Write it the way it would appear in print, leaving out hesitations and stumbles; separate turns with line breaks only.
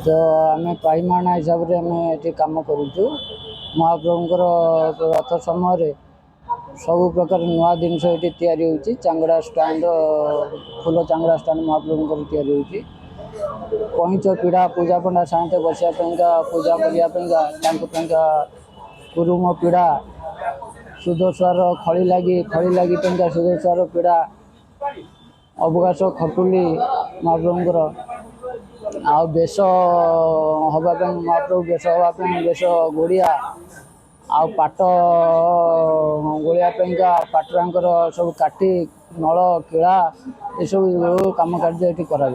तो आम पाईमाणा हिसाब से आम ये कम करुचु। महाप्रभुंर रथ समय सबु प्रकार नुआ जिनस ये तैयारी होची। चांगड़ा स्टैंड फुल चांगड़ा स्टैंड महाप्रभुंर तैयारी होची। कईच पीड़ा पूजा पंडा साथ बसापा पूजा करने कुरुम पीड़ा सुदोस्वर खड़ी लगी सुदोस्वर पीड़ा अवकाश खटुली महाप्रभुंर आ बेश हाँपाई महाप्रभु बेश हाँपाई बेश गोड़िया आ पाट गोलिया पाटरांकर सब काटी नल किला ये सब कम कार्य ये करा।